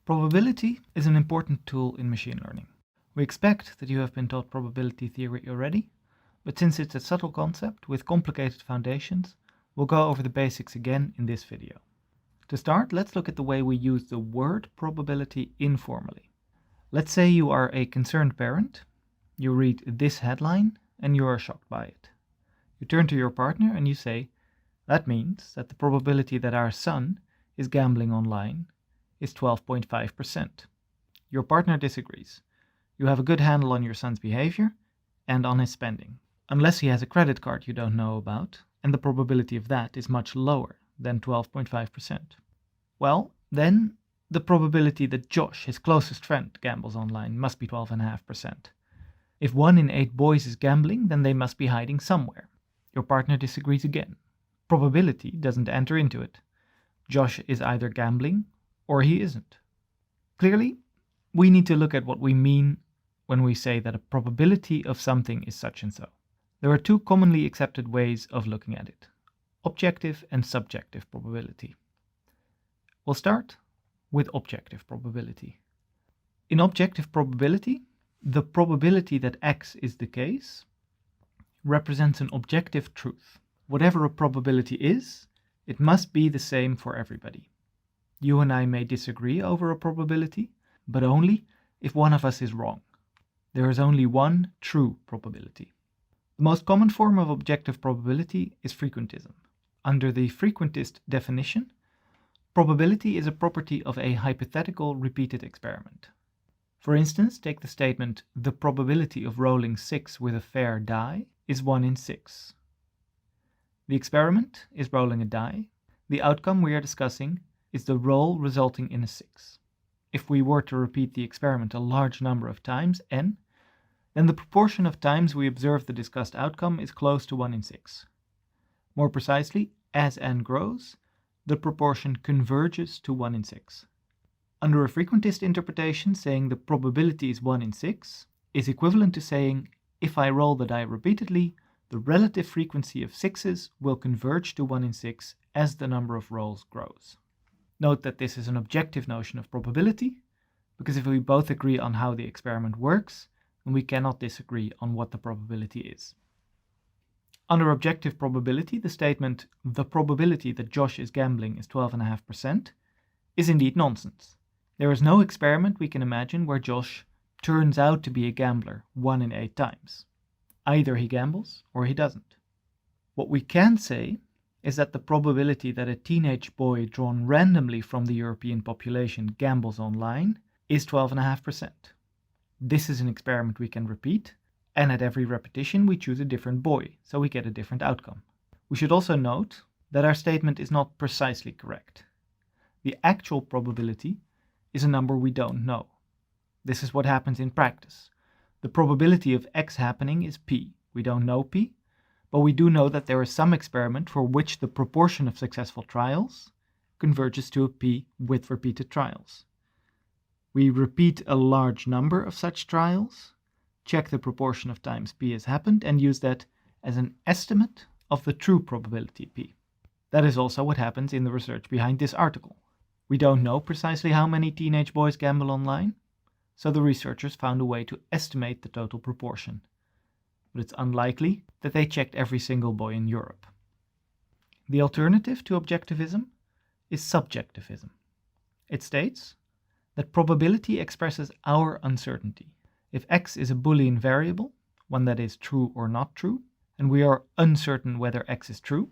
Probability is an important tool in machine learning. We expect that you have been taught probability theory already, but since it's a subtle concept with complicated foundations, we'll go over the basics again in this video. To start, let's look at the way we use the word probability informally. Let's say you are a concerned parent, you read this headline and you are shocked by it. You turn to your partner and you say, that means that the probability that our son is gambling online is 12.5%. Your partner disagrees. You have a good handle on your son's behavior and on his spending, unless he has a credit card you don't know about, and the probability of that is much lower than 12.5%. Well, then the probability that Josh, his closest friend, gambles online must be 12.5%. If 1 in 8 boys is gambling, then they must be hiding somewhere. Your partner disagrees again. Probability doesn't enter into it. Josh is either gambling or he isn't. Clearly, we need to look at what we mean when we say that a probability of something is such and so. There are two commonly accepted ways of looking at it: objective and subjective probability. We'll start with objective probability. In objective probability, the probability that X is the case represents an objective truth. Whatever a probability is, it must be the same for everybody. You and I may disagree over a probability, but only if one of us is wrong. There is only one true probability. The most common form of objective probability is frequentism. Under the frequentist definition, probability is a property of a hypothetical repeated experiment. For instance, take the statement, the probability of rolling 6 with a fair die is 1 in 6. The experiment is rolling a die. The outcome we are discussing is the roll resulting in a 6. If we were to repeat the experiment a large number of times, n, then the proportion of times we observe the discussed outcome is close to 1 in 6. More precisely, as n grows, the proportion converges to 1 in 6. Under a frequentist interpretation, saying the probability is 1 in 6 is equivalent to saying, if I roll the die repeatedly, the relative frequency of 6s will converge to 1 in 6 as the number of rolls grows. Note that this is an objective notion of probability, because if we both agree on how the experiment works, then we cannot disagree on what the probability is. Under objective probability, the statement, the probability that Josh is gambling is 12.5%, is indeed nonsense. There is no experiment we can imagine where Josh turns out to be a gambler 1 in 8 times. Either he gambles or he doesn't. What we can say is that the probability that a teenage boy drawn randomly from the European population gambles online is 12.5%. This is an experiment we can repeat, and at every repetition we choose a different boy, so we get a different outcome. We should also note that our statement is not precisely correct. The actual probability is a number we don't know. This is what happens in practice. The probability of X happening is P. We don't know P, but we do know that there is some experiment for which the proportion of successful trials converges to a P with repeated trials. We repeat a large number of such trials, check the proportion of times P has happened, and use that as an estimate of the true probability P. That is also what happens in the research behind this article. We don't know precisely how many teenage boys gamble online, so the researchers found a way to estimate the total proportion. But it's unlikely that they checked every single boy in Europe. The alternative to objectivism is subjectivism. It states that probability expresses our uncertainty. If X is a Boolean variable, one that is true or not true, and we are uncertain whether X is true,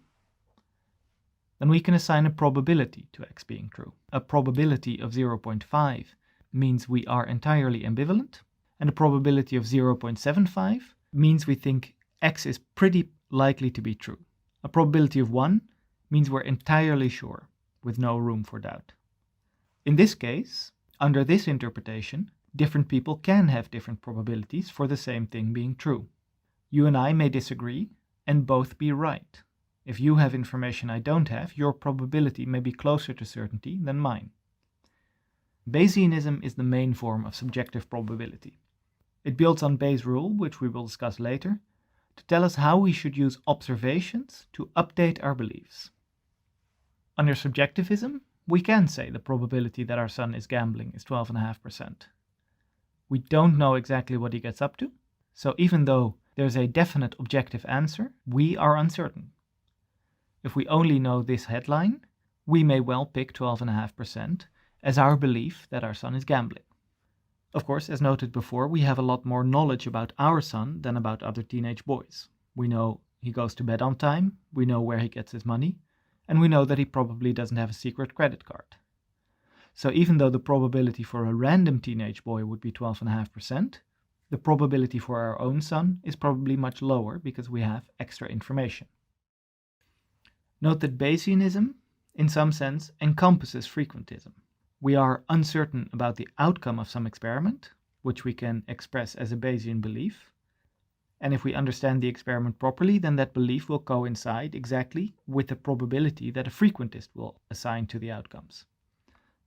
then we can assign a probability to X being true. A probability of 0.5 means we are entirely ambivalent, and a probability of 0.75 means we think X is pretty likely to be true. A probability of 1 means we're entirely sure, with no room for doubt. In this case, under this interpretation, different people can have different probabilities for the same thing being true. You and I may disagree and both be right. If you have information I don't have, your probability may be closer to certainty than mine. Bayesianism is the main form of subjective probability. It builds on Bayes' rule, which we will discuss later, to tell us how we should use observations to update our beliefs. Under subjectivism, we can say the probability that our son is gambling is 12.5%. We don't know exactly what he gets up to, so even though there's a definite objective answer, we are uncertain. If we only know this headline, we may well pick 12.5% as our belief that our son is gambling. Of course, as noted before, we have a lot more knowledge about our son than about other teenage boys. We know he goes to bed on time, we know where he gets his money, and we know that he probably doesn't have a secret credit card. So even though the probability for a random teenage boy would be 12.5%, the probability for our own son is probably much lower because we have extra information. Note that Bayesianism, in some sense, encompasses frequentism. We are uncertain about the outcome of some experiment, which we can express as a Bayesian belief, and if we understand the experiment properly, then that belief will coincide exactly with the probability that a frequentist will assign to the outcomes.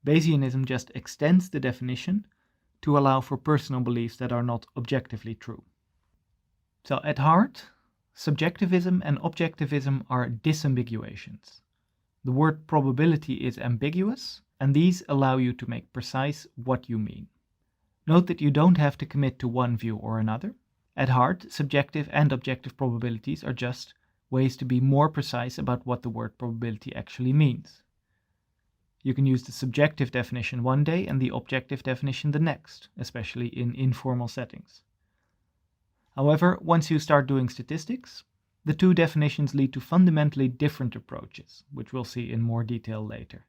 Bayesianism just extends the definition to allow for personal beliefs that are not objectively true. So at heart, subjectivism and objectivism are disambiguations. The word probability is ambiguous, and these allow you to make precise what you mean. Note that you don't have to commit to one view or another. At heart, subjective and objective probabilities are just ways to be more precise about what the word probability actually means. You can use the subjective definition one day and the objective definition the next, especially in informal settings. However, once you start doing statistics, the two definitions lead to fundamentally different approaches, which we'll see in more detail later.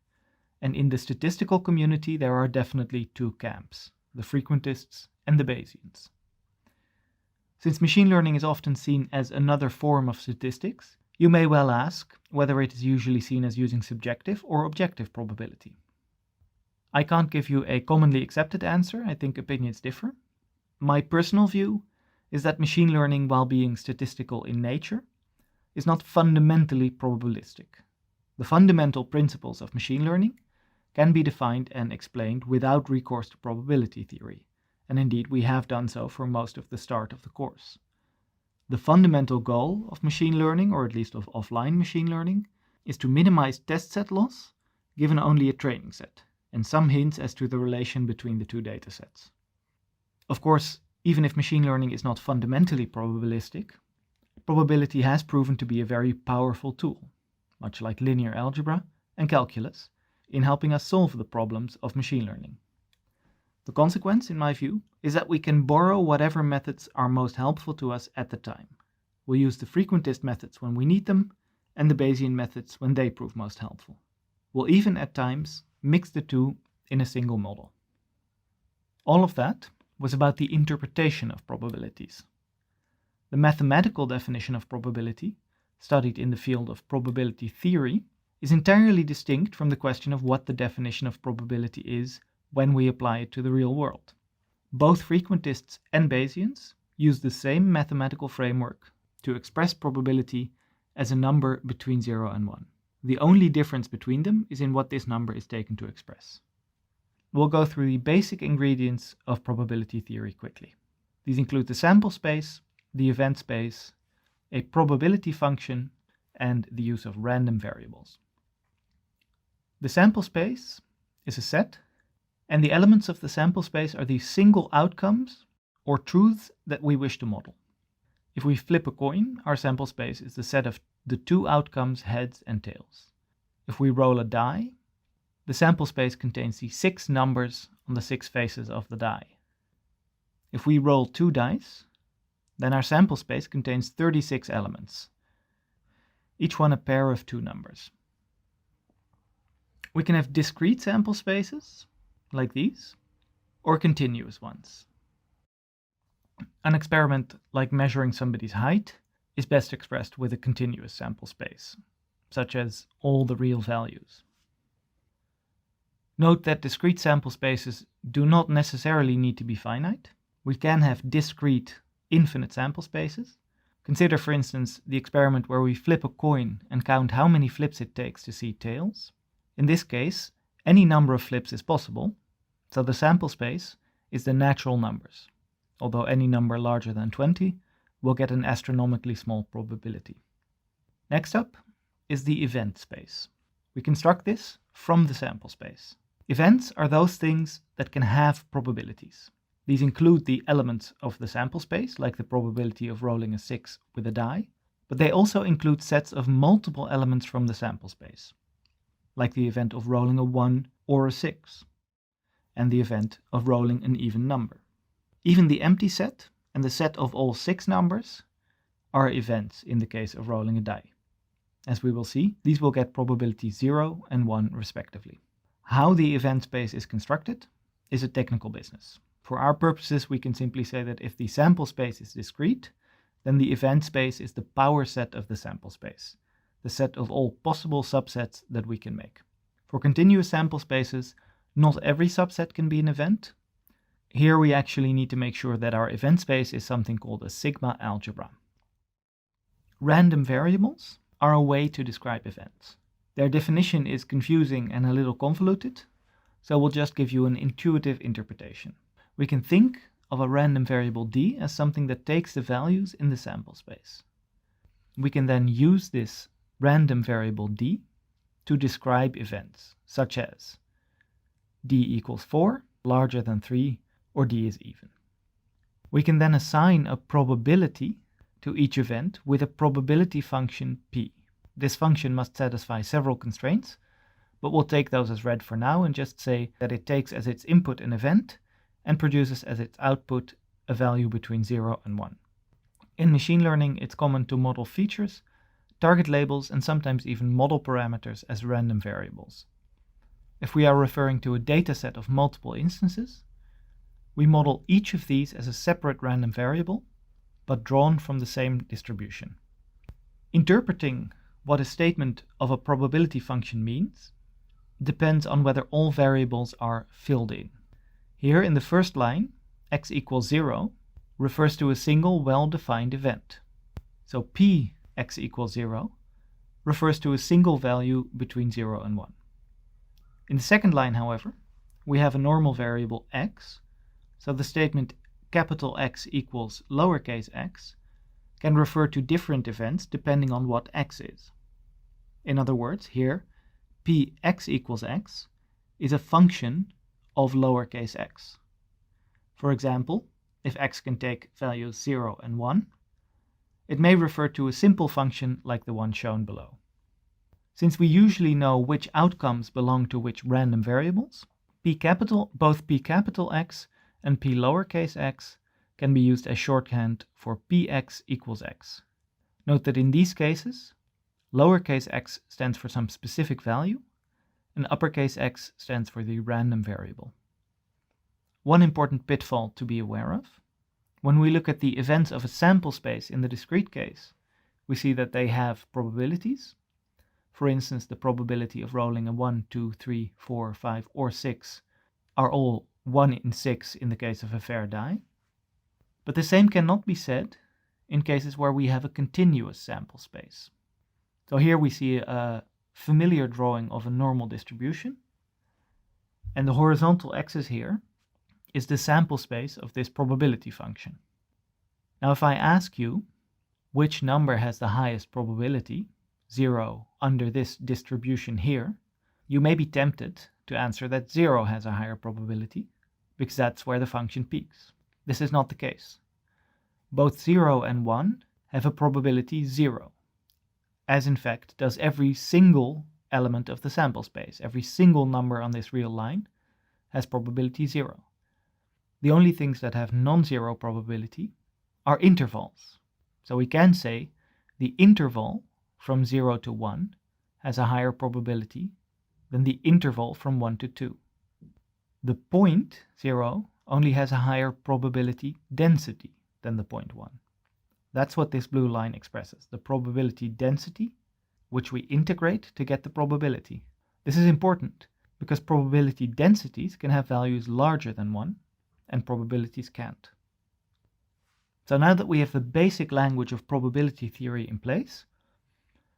And in the statistical community, there are definitely two camps, the frequentists and the Bayesians. Since machine learning is often seen as another form of statistics, you may well ask whether it is usually seen as using subjective or objective probability. I can't give you a commonly accepted answer, I think opinions differ. My personal view is that machine learning, while being statistical in nature, is not fundamentally probabilistic. The fundamental principles of machine learning can be defined and explained without recourse to probability theory, and indeed we have done so for most of the start of the course. The fundamental goal of machine learning, or at least of offline machine learning, is to minimize test set loss given only a training set, and some hints as to the relation between the two datasets. Of course, even if machine learning is not fundamentally probabilistic, probability has proven to be a very powerful tool, much like linear algebra and calculus, in helping us solve the problems of machine learning. The consequence, in my view, is that we can borrow whatever methods are most helpful to us at the time. We'll use the frequentist methods when we need them, and the Bayesian methods when they prove most helpful. We'll even, at times, mix the two in a single model. All of that was about the interpretation of probabilities. The mathematical definition of probability, studied in the field of probability theory, is entirely distinct from the question of what the definition of probability is when we apply it to the real world. Both frequentists and Bayesians use the same mathematical framework to express probability as a number between 0 and 1. The only difference between them is in what this number is taken to express. We'll go through the basic ingredients of probability theory quickly. These include the sample space, the event space, a probability function, and the use of random variables. The sample space is a set, and the elements of the sample space are the single outcomes or truths that we wish to model. If we flip a coin, our sample space is the set of the two outcomes, heads and tails. If we roll a die, the sample space contains the 6 numbers on the 6 faces of the die. If we roll 2 dice, then our sample space contains 36 elements, each one a pair of 2 numbers. We can have discrete sample spaces, like these, or continuous ones. An experiment like measuring somebody's height is best expressed with a continuous sample space, such as all the real values. Note that discrete sample spaces do not necessarily need to be finite. We can have discrete, infinite sample spaces. Consider, for instance, the experiment where we flip a coin and count how many flips it takes to see tails. In this case, any number of flips is possible, so the sample space is the natural numbers, although any number larger than 20 will get an astronomically small probability. Next up is the event space, We construct this from the sample space. Events are those things that can have probabilities. These include the elements of the sample space, like the probability of rolling a 6 with a die, but they also include sets of multiple elements from the sample space, like the event of rolling a 1 or a 6, and the event of rolling an even number. Even the empty set and the set of all 6 numbers are events in the case of rolling a die. As we will see, these will get probability 0 and 1 respectively. How the event space is constructed is a technical business. For our purposes, we can simply say that if the sample space is discrete, then the event space is the power set of the sample space, the set of all possible subsets that we can make. For continuous sample spaces, not every subset can be an event. Here we actually need to make sure that our event space is something called a sigma algebra. Random variables are a way to describe events. Their definition is confusing and a little convoluted, so we'll just give you an intuitive interpretation. We can think of a random variable d as something that takes the values in the sample space. We can then use this random variable d to describe events, such as d equals 4, larger than 3, or d is even. We can then assign a probability to each event with a probability function p. This function must satisfy several constraints, but we'll take those as read for now and just say that it takes as its input an event and produces as its output a value between 0 and 1. In machine learning, it's common to model features, target labels, and sometimes even model parameters as random variables. If we are referring to a dataset of multiple instances, we model each of these as a separate random variable, but drawn from the same distribution. Interpreting what a statement of a probability function means depends on whether all variables are filled in. Here in the first line, x equals 0 refers to a single well-defined event. So p x equals 0 refers to a single value between 0 and 1. In the second line, however, we have a normal variable x, so the statement capital X equals lowercase x can refer to different events depending on what x is. In other words, here, p x equals x is a function of lowercase x. For example, if x can take values 0 and 1, it may refer to a simple function like the one shown below. Since we usually know which outcomes belong to which random variables, both p capital X and p lowercase x can be used as shorthand for px equals x. Note that in these cases, lowercase x stands for some specific value, and uppercase x stands for the random variable. One important pitfall to be aware of: when we look at the events of a sample space in the discrete case, we see that they have probabilities. For instance, the probability of rolling a 1, 2, 3, 4, 5, or 6 are all 1 in 6 in the case of a fair die. But the same cannot be said in cases where we have a continuous sample space. So here we see a familiar drawing of a normal distribution, and the horizontal axis here is the sample space of this probability function. Now if I ask you which number has the highest probability, 0, under this distribution here, you may be tempted to answer that 0 has a higher probability, because that's where the function peaks. This is not the case. Both 0 and 1 have a probability 0, as in fact does every single element of the sample space. Every single number on this real line has probability 0. The only things that have non-zero probability are intervals. So we can say the interval from 0 to 1 has a higher probability than the interval from 1 to 2. The point 0 only has a higher probability density than the point 1. That's what this blue line expresses, the probability density, which we integrate to get the probability. This is important because probability densities can have values larger than 1, and probabilities can't. So now that we have the basic language of probability theory in place,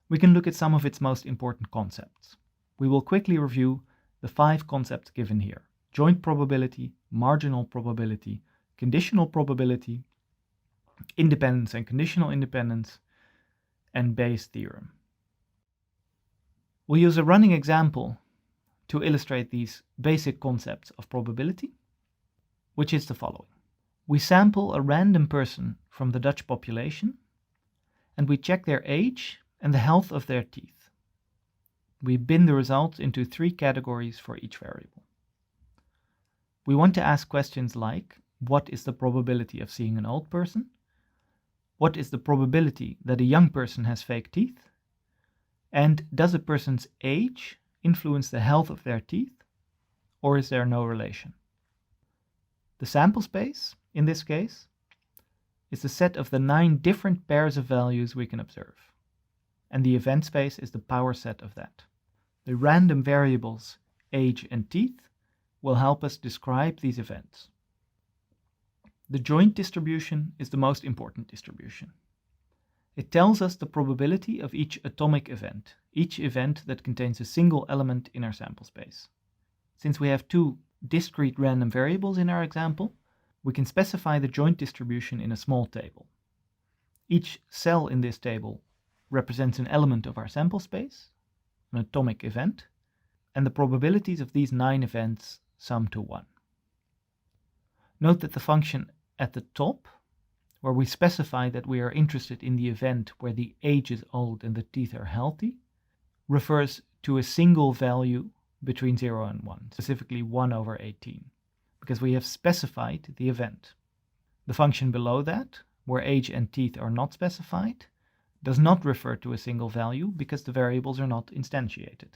we can look at some of its most important concepts. We will quickly review the 5 concepts given here: joint probability, marginal probability, conditional probability, independence and conditional independence, and Bayes' theorem. We'll use a running example to illustrate these basic concepts of probability, which is the following. We sample a random person from the Dutch population, and we check their age and the health of their teeth. We bin the results into 3 categories for each variable. We want to ask questions like, what is the probability of seeing an old person? What is the probability that a young person has fake teeth? And does a person's age influence the health of their teeth, or is there no relation? The sample space, in this case, is the set of the 9 different pairs of values we can observe, and the event space is the power set of that. The random variables age and teeth will help us describe these events. The joint distribution is the most important distribution. It tells us the probability of each atomic event, each event that contains a single element in our sample space. Since we have 2 discrete random variables in our example, we can specify the joint distribution in a small table. Each cell in this table represents an element of our sample space, an atomic event, and the probabilities of these 9 events sum to 1. Note that the function at the top, where we specify that we are interested in the event where the age is old and the teeth are healthy, refers to a single value between 0 and 1, specifically 1 over 18, because we have specified the event. The function below that, where age and teeth are not specified, does not refer to a single value because the variables are not instantiated.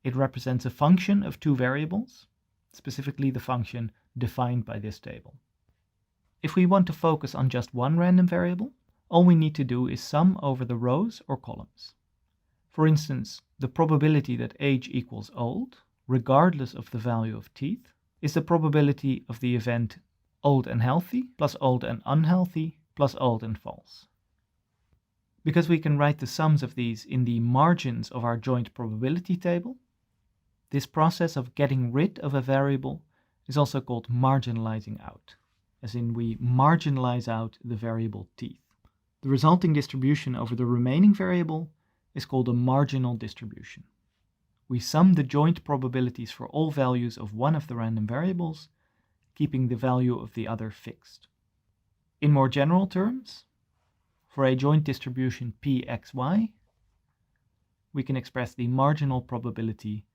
It represents a function of 2 variables, specifically the function defined by this table. If we want to focus on just one random variable, all we need to do is sum over the rows or columns. For instance, the probability that age equals old, regardless of the value of teeth, is the probability of the event old and healthy plus old and unhealthy plus old and false. Because we can write the sums of these in the margins of our joint probability table, this process of getting rid of a variable is also called marginalizing out, as in we marginalize out the variable teeth. The resulting distribution over the remaining variable is called a marginal distribution. We sum the joint probabilities for all values of one of the random variables, keeping the value of the other fixed. In more general terms, for a joint distribution Pxy, we can express the marginal probability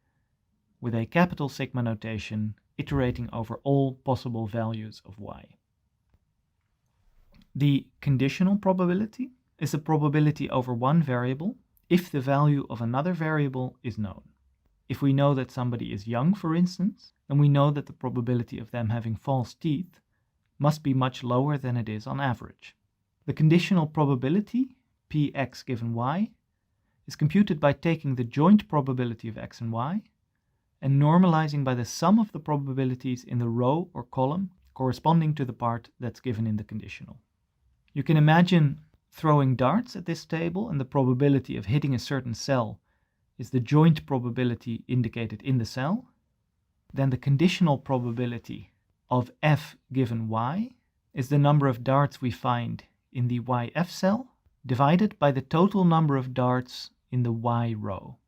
with a capital sigma notation iterating over all possible values of y. The conditional probability is the probability over one variable if the value of another variable is known. If we know that somebody is young, for instance, then we know that the probability of them having false teeth must be much lower than it is on average. The conditional probability, Px given y, is computed by taking the joint probability of x and y and normalizing by the sum of the probabilities in the row or column corresponding to the part that's given in the conditional. You can imagine throwing darts at this table, and the probability of hitting a certain cell is the joint probability indicated in the cell. Then the conditional probability of f given y is the number of darts we find in the yf cell divided by the total number of darts in the y row.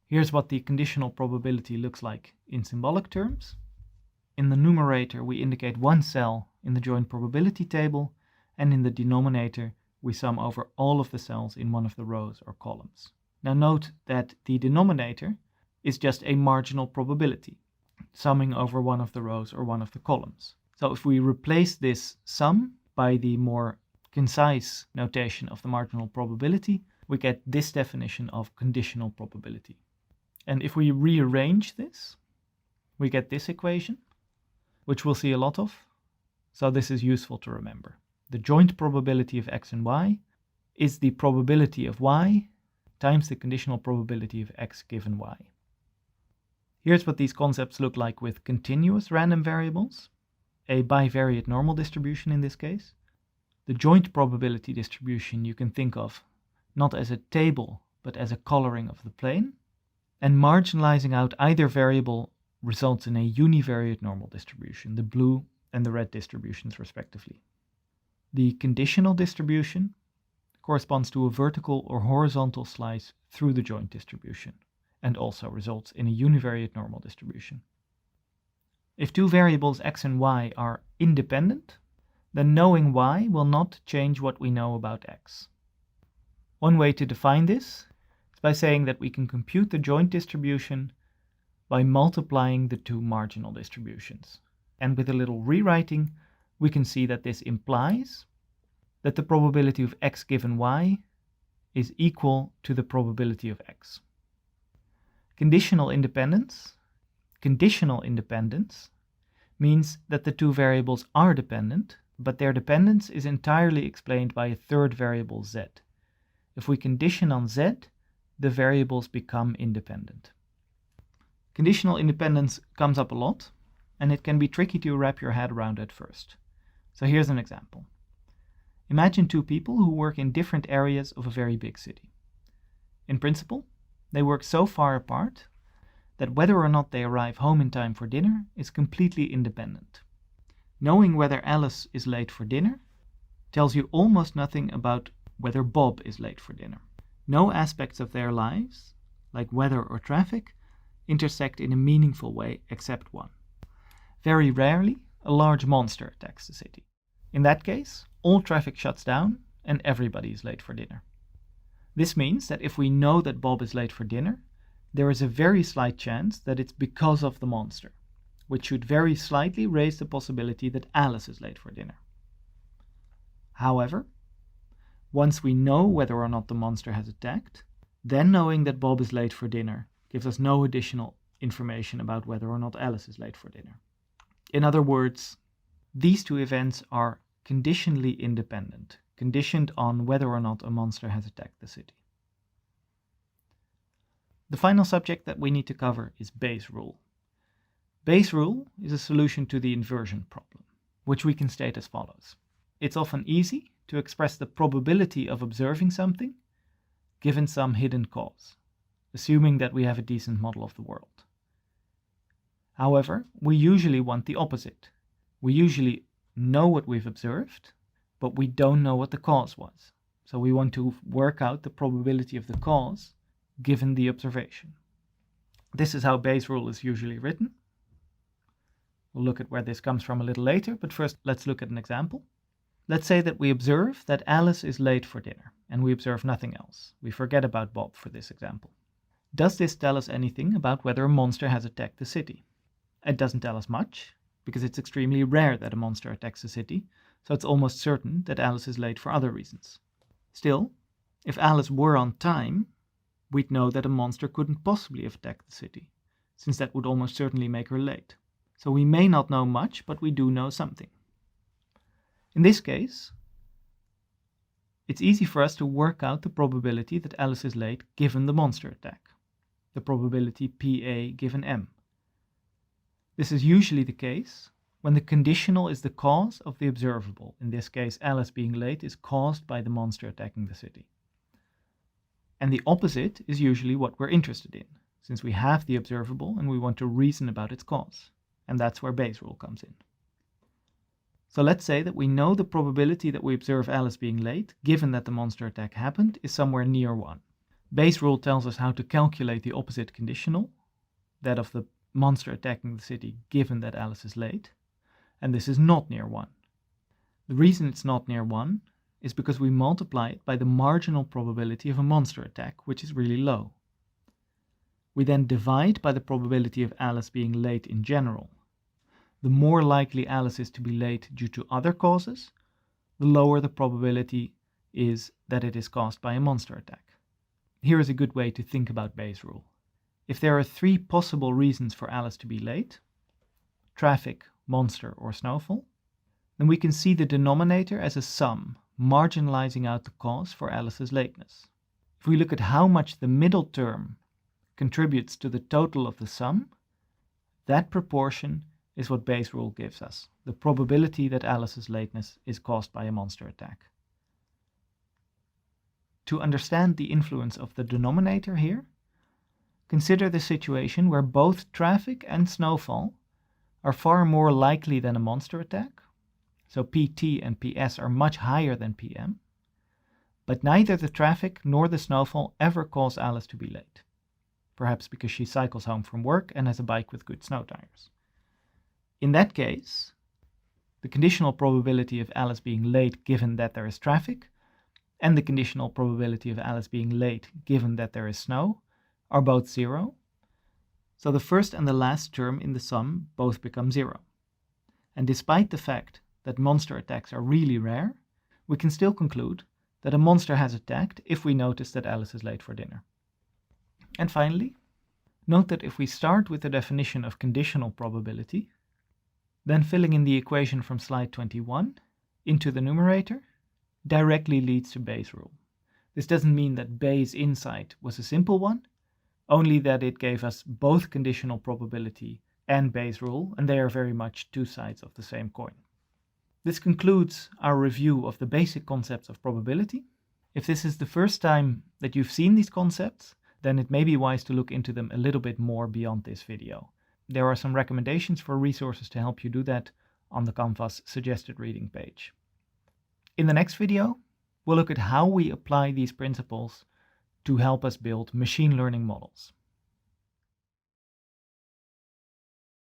Here's what the conditional probability looks like in symbolic terms. In the numerator, we indicate one cell in the joint probability table, and in the denominator, we sum over all of the cells in one of the rows or columns. Now note that the denominator is just a marginal probability, summing over one of the rows or one of the columns. So if we replace this sum by the more concise notation of the marginal probability, we get this definition of conditional probability. And if we rearrange this, we get this equation, which we'll see a lot of. So this is useful to remember. The joint probability of x and y is the probability of y times the conditional probability of x given y. Here's what these concepts look like with continuous random variables, a bivariate normal distribution in this case. The joint probability distribution you can think of not as a table, but as a coloring of the plane. And marginalizing out either variable results in a univariate normal distribution, the blue and the red distributions respectively. The conditional distribution corresponds to a vertical or horizontal slice through the joint distribution, and also results in a univariate normal distribution. If two variables x and y are independent, then knowing y will not change what we know about x. One way to define this is by saying that we can compute the joint distribution by multiplying the two marginal distributions. And with a little rewriting, we can see that this implies that the probability of x given y is equal to the probability of x. Conditional independence means that the two variables are dependent, but their dependence is entirely explained by a third variable z. If we condition on z, the variables become independent. Conditional independence comes up a lot, and it can be tricky to wrap your head around at first. So here's an example. Imagine two people who work in different areas of a very big city. In principle, they work so far apart that whether or not they arrive home in time for dinner is completely independent. Knowing whether Alice is late for dinner tells you almost nothing about whether Bob is late for dinner. No aspects of their lives, like weather or traffic, intersect in a meaningful way except one. Very rarely, a large monster attacks the city. In that case, all traffic shuts down and everybody is late for dinner. This means that if we know that Bob is late for dinner, there is a very slight chance that it's because of the monster, which should very slightly raise the possibility that Alice is late for dinner. However, once we know whether or not the monster has attacked, then knowing that Bob is late for dinner gives us no additional information about whether or not Alice is late for dinner. In other words, these two events are conditionally independent, conditioned on whether or not a monster has attacked the city. The final subject that we need to cover is Bayes' rule. Bayes' rule is a solution to the inversion problem, which we can state as follows. It's often easy to express the probability of observing something given some hidden cause, assuming that we have a decent model of the world. However, we usually want the opposite. We usually know what we've observed, but we don't know what the cause was. So we want to work out the probability of the cause given the observation. This is how Bayes' rule is usually written. We'll look at where this comes from a little later, but first let's look at an example. Let's say that we observe that Alice is late for dinner, and we observe nothing else. We forget about Bob for this example. Does this tell us anything about whether a monster has attacked the city? It doesn't tell us much, because it's extremely rare that a monster attacks the city, so it's almost certain that Alice is late for other reasons. Still, if Alice were on time, we'd know that a monster couldn't possibly have attacked the city, since that would almost certainly make her late. So we may not know much, but we do know something. In this case, it's easy for us to work out the probability that Alice is late given the monster attack, the probability PA given M. This is usually the case when the conditional is the cause of the observable. In this case, Alice being late is caused by the monster attacking the city. And the opposite is usually what we're interested in, since we have the observable and we want to reason about its cause. And that's where Bayes' rule comes in. So let's say that we know the probability that we observe Alice being late, given that the monster attack happened, is somewhere near 1. Bayes' rule tells us how to calculate the opposite conditional, that of the monster attacking the city given that Alice is late, and this is not near 1. The reason it's not near 1 is because we multiply it by the marginal probability of a monster attack, which is really low. We then divide by the probability of Alice being late in general. The more likely Alice is to be late due to other causes, the lower the probability is that it is caused by a monster attack. Here is a good way to think about Bayes' rule. If there are 3 possible reasons for Alice to be late, traffic, monster, or snowfall, then we can see the denominator as a sum, marginalizing out the cause for Alice's lateness. If we look at how much the middle term contributes to the total of the sum, that proportion is what Bayes' rule gives us, the probability that Alice's lateness is caused by a monster attack. To understand the influence of the denominator here, consider the situation where both traffic and snowfall are far more likely than a monster attack, so PT and PS are much higher than PM, But neither the traffic nor the snowfall ever cause Alice to be late. Perhaps because she cycles home from work and has a bike with good snow tires. In that case, the conditional probability of Alice being late given that there is traffic, and the conditional probability of Alice being late given that there is snow, are both 0. So the first and the last term in the sum both become 0. And despite the fact that monster attacks are really rare, we can still conclude that a monster has attacked if we notice that Alice is late for dinner. And finally, note that if we start with the definition of conditional probability, then filling in the equation from slide 21 into the numerator directly leads to Bayes' rule. This doesn't mean that Bayes' insight was a simple one, only that it gave us both conditional probability and Bayes' rule, and they are very much two sides of the same coin. This concludes our review of the basic concepts of probability. If this is the first time that you've seen these concepts, then it may be wise to look into them a little bit more beyond this video. There are some recommendations for resources to help you do that on the Canvas suggested reading page. In the next video, we'll look at how we apply these principles to help us build machine learning models.